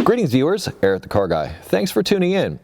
Greetings viewers, Eric the Car Guy. Thanks for tuning in.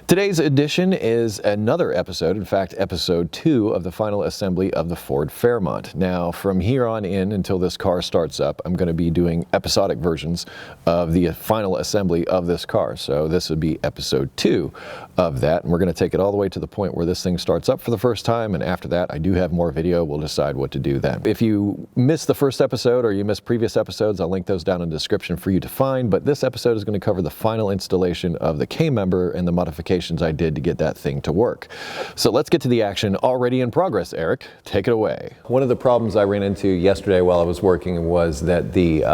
Today's edition is another episode, in fact episode 2 of the final assembly of the Ford Fairmont. Now from here on in until this car starts up, I'm going to be doing episodic versions of the final assembly of this car. So this would be episode 2 of that, and we're going to take it all the way to the point where this thing starts up for the first time, and after that I do have more video. We'll decide what to do then. If you missed the first episode or you missed previous episodes, I'll link those down in the description for you to find, but this episode is going to cover the final installation of the K-member and the modifications I did to get that thing to work. So let's get to the action already in progress. Eric, take it away. One of the problems I ran into yesterday while I was working was that the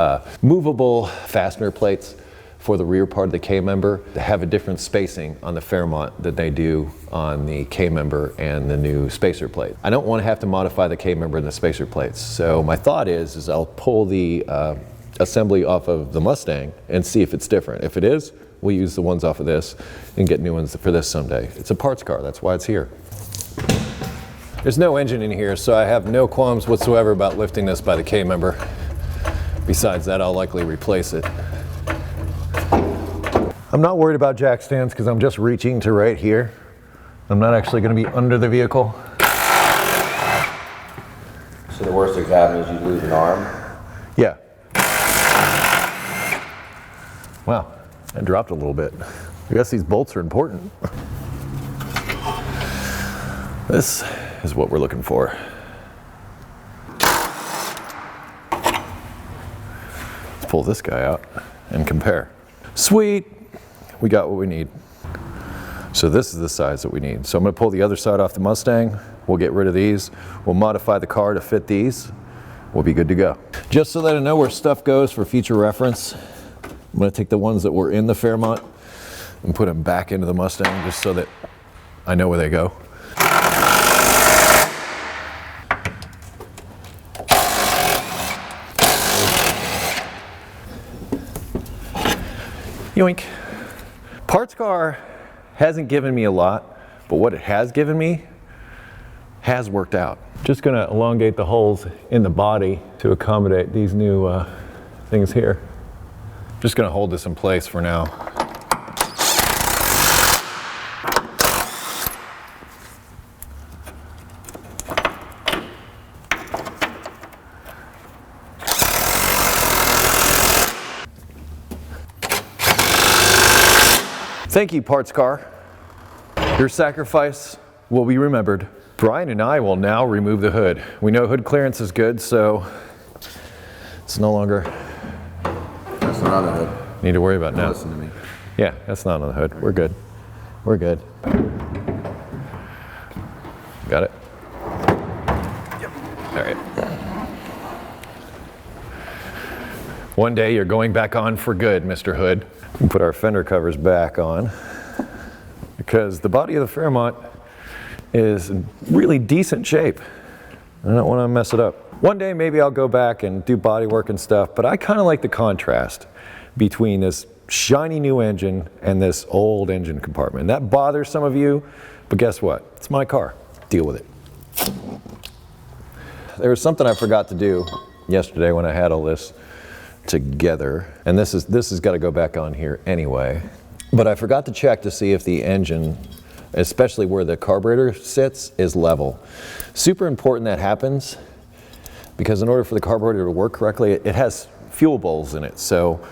movable fastener plates for the rear part of the K-member have a different spacing on the Fairmont than they do on the K-member and the new spacer plate. I don't want to have to modify the K-member and the spacer plates, so my thought is I'll pull the assembly off of the Mustang and see if it's different. If it is, we'll use the ones off of this and get new ones for this someday. It's a parts car, that's why it's here. There's no engine in here, so I have no qualms whatsoever about lifting this by the K-member. Besides that, I'll likely replace it. I'm not worried about jack stands because I'm just reaching to right here. I'm not actually going to be under the vehicle. So the worst that could happen is you lose an arm? Yeah. Wow. I dropped a little bit. I guess these bolts are important. This is what we're looking for. Let's pull this guy out and compare. Sweet, we got what we need. So this is the size that we need. So I'm gonna pull the other side off the Mustang. We'll get rid of these. We'll modify the car to fit these. We'll be good to go. Just so that I know where stuff goes for future reference, I'm going to take the ones that were in the Fairmont and put them back into the Mustang just so that I know where they go. Yoink. Parts car hasn't given me a lot, but what it has given me has worked out. Just going to elongate the holes in the body to accommodate these new things here. Just going to hold this in place for now. Thank you, parts car. Your sacrifice will be remembered. Brian and I will now remove the hood. We know hood clearance is good, so it's no longer That's not on the hood. need to worry about now. Listen to me. Yeah, that's not on the hood. We're good. We're good. Got it? Yep. All right. One day you're going back on for good, Mr. Hood. We put our fender covers back on because the body of the Fairmont is in really decent shape. I don't want to mess it up. One day maybe I'll go back and do body work and stuff, but I kind of like the contrast between this shiny new engine and this old engine compartment. And that bothers some of you, but guess what? It's my car. Deal with it. There was something I forgot to do yesterday when I had all this together, and this has got to go back on here anyway, but I forgot to check to see if the engine, especially where the carburetor sits, is level. Super important that happens, because in order for the carburetor to work correctly, it has fuel bowls in it. So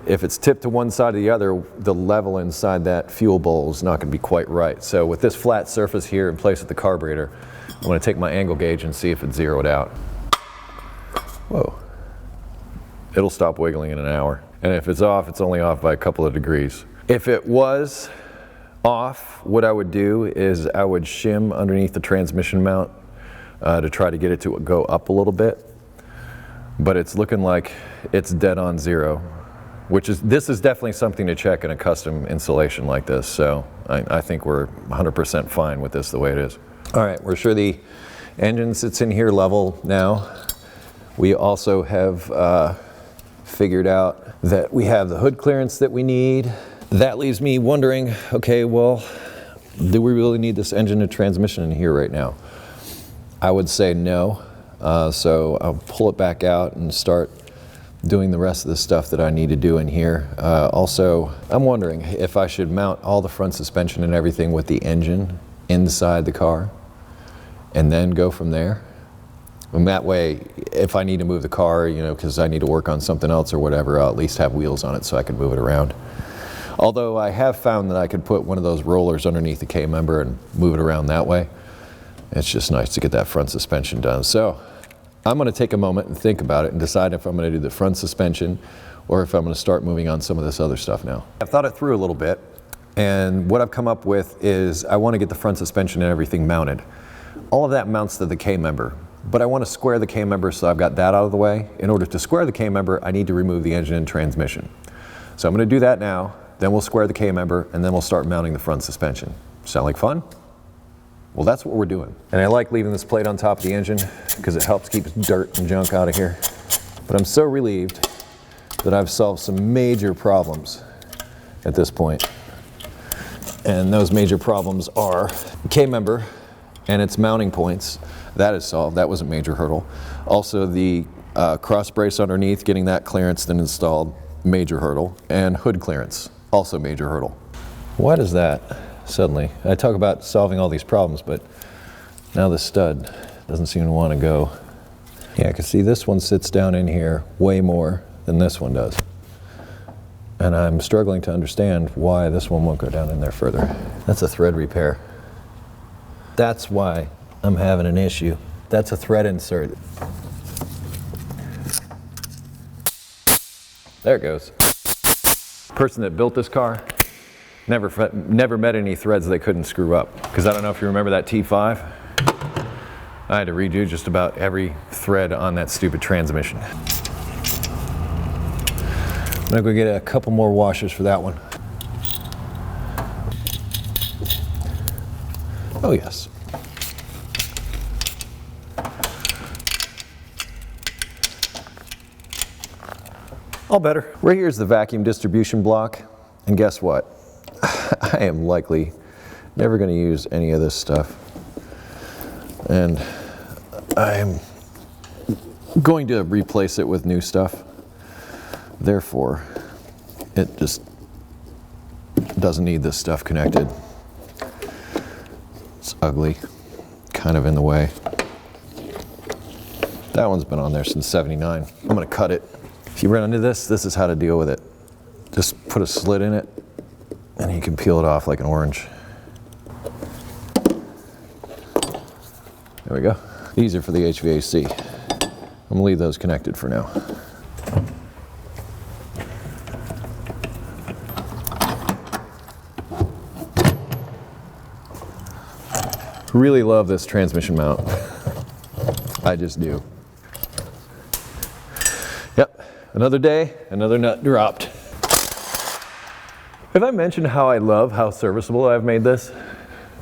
if it's tipped to one side or the other, the level inside that fuel bowl is not going to be quite right. So with this flat surface here in place of the carburetor, I'm going to take my angle gauge and see if it's zeroed out. Whoa. It'll stop wiggling in an hour. And if it's off, it's only off by a couple of degrees. If it was off, what I would do is I would shim underneath the transmission mount to try to get it to go up a little bit. But it's looking like it's dead on zero, this is definitely something to check in a custom installation like this. So I think we're 100% fine with this the way it is. All right, we're sure the engine sits in here level now. We also have figured out that we have the hood clearance that we need. That leaves me wondering, okay, well, do we really need this engine and transmission in here right now? I would say no. So I'll pull it back out and start doing the rest of the stuff that I need to do in here. Also, I'm wondering if I should mount all the front suspension and everything with the engine inside the car and then go from there. And that way, if I need to move the car, you know, because I need to work on something else or whatever, I'll at least have wheels on it so I can move it around. Although I have found that I could put one of those rollers underneath the K-member and move it around that way. It's just nice to get that front suspension done. So I'm going to take a moment and think about it and decide if I'm going to do the front suspension or if I'm going to start moving on some of this other stuff now. I've thought it through a little bit, and what I've come up with is I want to get the front suspension and everything mounted. All of that mounts to the K-member, but I want to square the K-member, so I've got that out of the way. In order to square the K-member, I need to remove the engine and transmission. So I'm going to do that now, then we'll square the K-member, and then we'll start mounting the front suspension. Sound like fun? Well, that's what we're doing. And I like leaving this plate on top of the engine because it helps keep dirt and junk out of here. But I'm so relieved that I've solved some major problems at this point. And those major problems are the K-member and its mounting points. That is solved. That was a major hurdle. Also the cross brace underneath, getting that clearance then installed, major hurdle. And hood clearance, also major hurdle. Why does that suddenly? I talk about solving all these problems, but now the stud doesn't seem to want to go. Yeah, I can see this one sits down in here way more than this one does. And I'm struggling to understand why this one won't go down in there further. That's a thread repair. That's why I'm having an issue. That's a thread insert. There it goes. Person that built this car never met any threads they couldn't screw up. Because I don't know if you remember that T5. I had to redo just about every thread on that stupid transmission. I'm gonna go get a couple more washers for that one. Oh yes. All better. Right here is the vacuum distribution block, and guess what? I am likely never going to use any of this stuff, and I'm going to replace it with new stuff. Therefore, it just doesn't need this stuff connected. It's ugly, kind of in the way. That one's been on there since '79. I'm going to cut it. If you run into this, this is how to deal with it. Just put a slit in it, and you can peel it off like an orange. There we go. These are for the HVAC. I'm gonna leave those connected for now. Really love this transmission mount. I just do. Yep, another day, another nut dropped. Have I mentioned how I love how serviceable I've made this?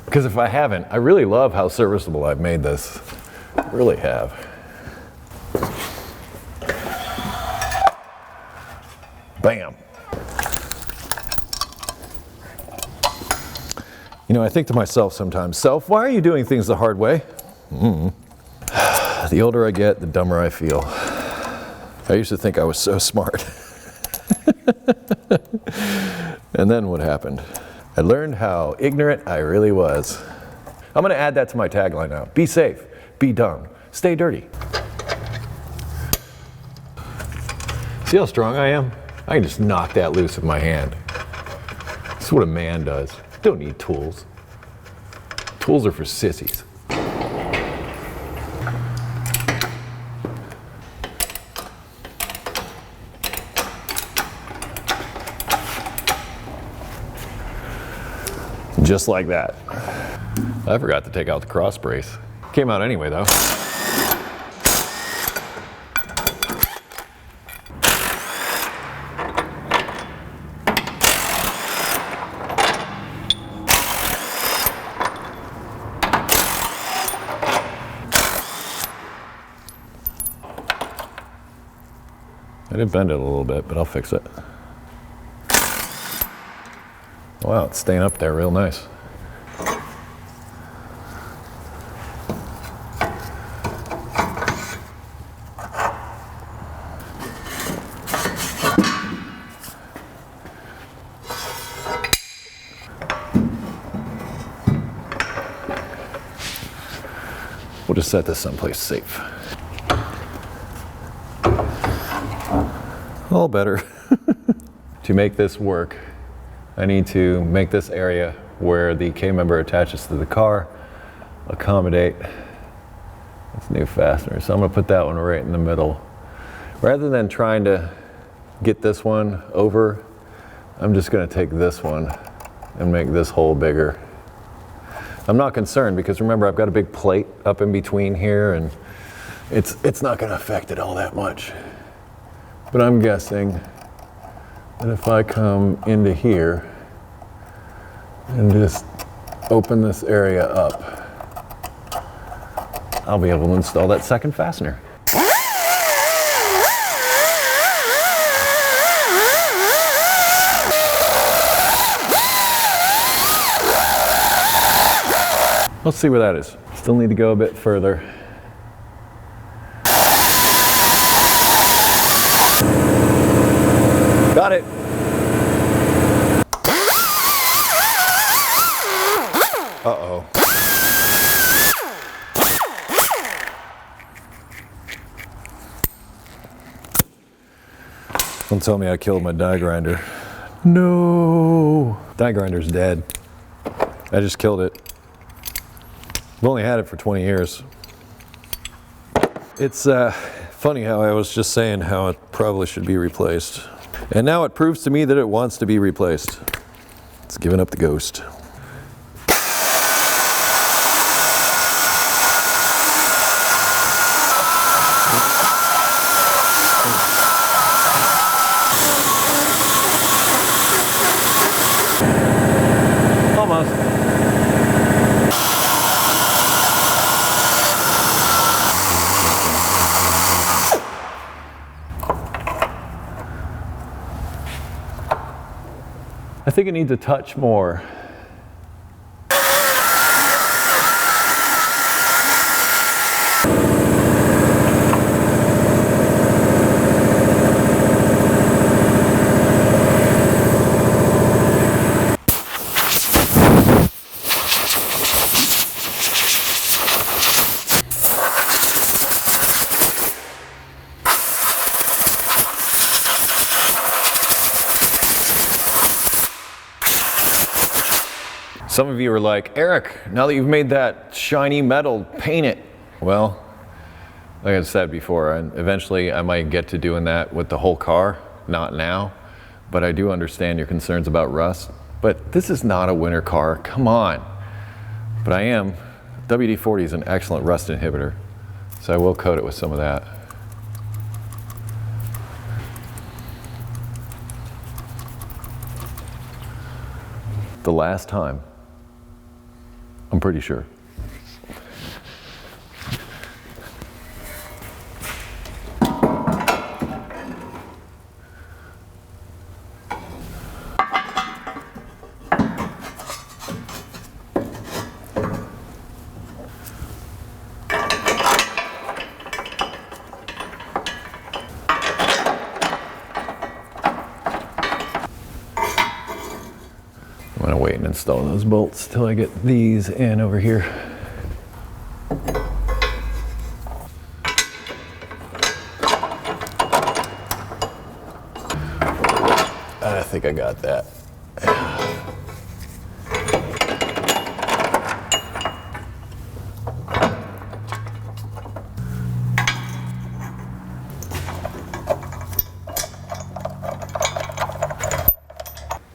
Because if I haven't, I really love how serviceable I've made this. I really have. Bam. You know, I think to myself sometimes, self, why are you doing things the hard way? The older I get, the dumber I feel. I used to think I was so smart. And then what happened? I learned how ignorant I really was. I'm gonna add that to my tagline now. Be safe, be dumb, stay dirty. See how strong I am? I can just knock that loose with my hand. That's what a man does. Don't need tools. Tools are for sissies. Just like that. I forgot to take out the cross brace. Came out anyway though. I did bend it a little bit, but I'll fix it. Wow, it's staying up there real nice. just set this someplace safe. All better. To make this work, I need to make this area where the K-member attaches to the car accommodate this new fastener. So I'm going to put that one right in the middle. Rather than trying to get this one over, I'm just going to take this one and make this hole bigger. I'm not concerned because remember, I've got a big plate up in between here and it's not going to affect it all that much. But I'm guessing that if I come into here and just open this area up, I'll be able to install that second fastener. Let's see where that is. Still need to go a bit further. Got it. Uh-oh. Don't tell me I killed my die grinder. No. Die grinder's dead. I just killed it. I've only had it for 20 years. It's funny how I was just saying how it probably should be replaced. And now it proves to me that it wants to be replaced. It's giving up the ghost. Almost. I think it needs a touch more. Some of you are like, Eric, now that you've made that shiny metal, paint it. Well, like I said before, eventually I might get to doing that with the whole car, not now, but I do understand your concerns about rust. But this is not a winter car, come on. But I am, WD-40 is an excellent rust inhibitor, so I will coat it with some of that. The last time, I'm pretty sure. I'm gonna wait and install those bolts till I get these in over here. I think I got that.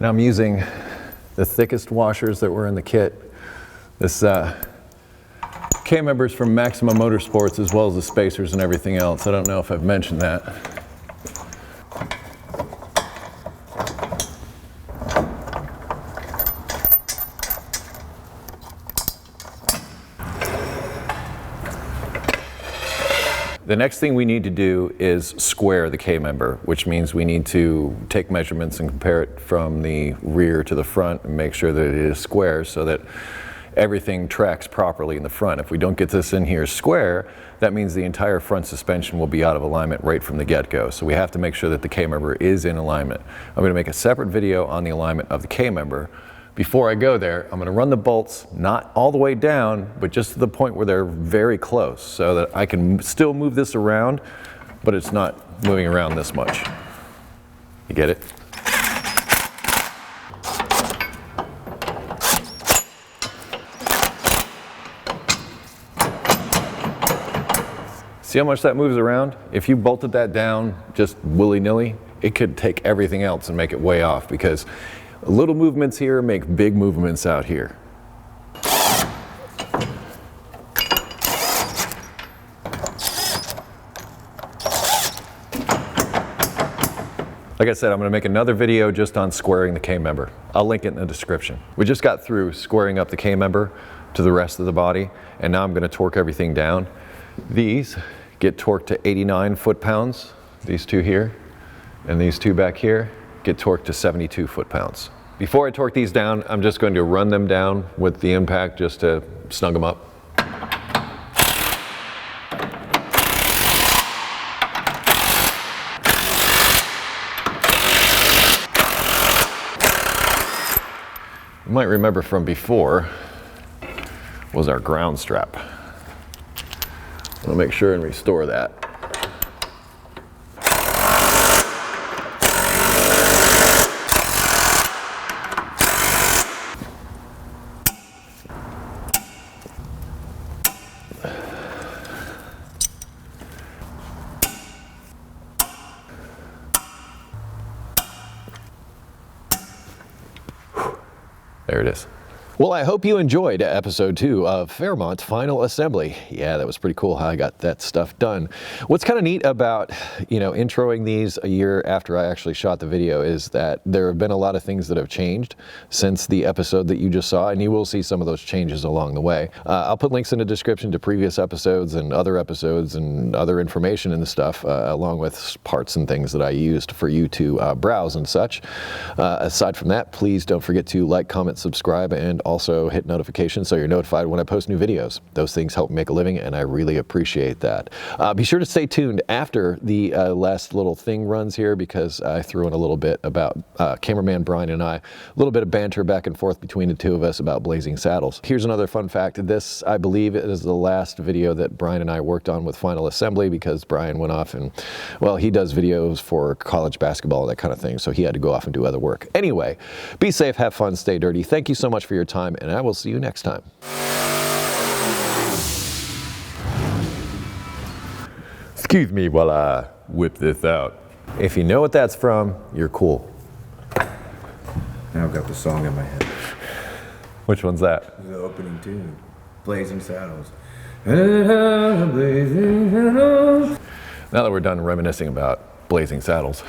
Now I'm using the thickest washers that were in the kit. This K-member's from Maximum Motorsports as well as the spacers and everything else. I don't know if I've mentioned that. The next thing we need to do is square the K-member, which means we need to take measurements and compare it from the rear to the front and make sure that it is square so that everything tracks properly in the front. If we don't get this in here square, that means the entire front suspension will be out of alignment right from the get-go. So we have to make sure that the K-member is in alignment. I'm going to make a separate video on the alignment of the K-member, Before I go there, I'm gonna run the bolts not all the way down, but just to the point where they're very close so that I can still move this around, but it's not moving around this much. You get it? See how much that moves around? If you bolted that down just willy-nilly, it could take everything else and make it way off, because little movements here make big movements out here. Like I said, I'm going to make another video just on squaring the K-member. I'll link it in the description. We just got through squaring up the K-member to the rest of the body, and now I'm going to torque everything down. These get torqued to 89 foot-pounds, these two here, and these two back here get torqued to 72 foot-pounds. Before I torque these down, I'm just going to run them down with the impact just to snug them up. You might remember from before was our ground strap. I'm gonna make sure and restore that. There it is. Well, I hope you enjoyed episode 2 of Fairmont Final Assembly. Yeah, that was pretty cool how I got that stuff done. What's kind of neat about, introing these a year after I actually shot the video is that there have been a lot of things that have changed since the episode that you just saw, and you will see some of those changes along the way. I'll put links in the description to previous episodes and other information and stuff, along with parts and things that I used for you to browse and such. Aside from that, please don't forget to like, comment, subscribe, and also hit notifications so you're notified when I post new videos. Those things help me make a living, and I really appreciate that. Be sure to stay tuned after the last little thing runs here, because I threw in a little bit about Cameraman Brian and I, a little bit of banter back and forth between the two of us about blazing saddles. Here's another fun fact. This, I believe, is the last video that Brian and I worked on with Final Assembly, because Brian went off and, well, he does videos for college basketball and that kind of thing, so he had to go off and do other work. Anyway, be safe, have fun, stay dirty. Thank you so much for your time, and I will see you next time. Excuse me while I whip this out. If you know what that's from, you're cool. Now I've got the song in my head. Which one's that? The opening tune, Blazing Saddles. Now that we're done reminiscing about blazing saddles.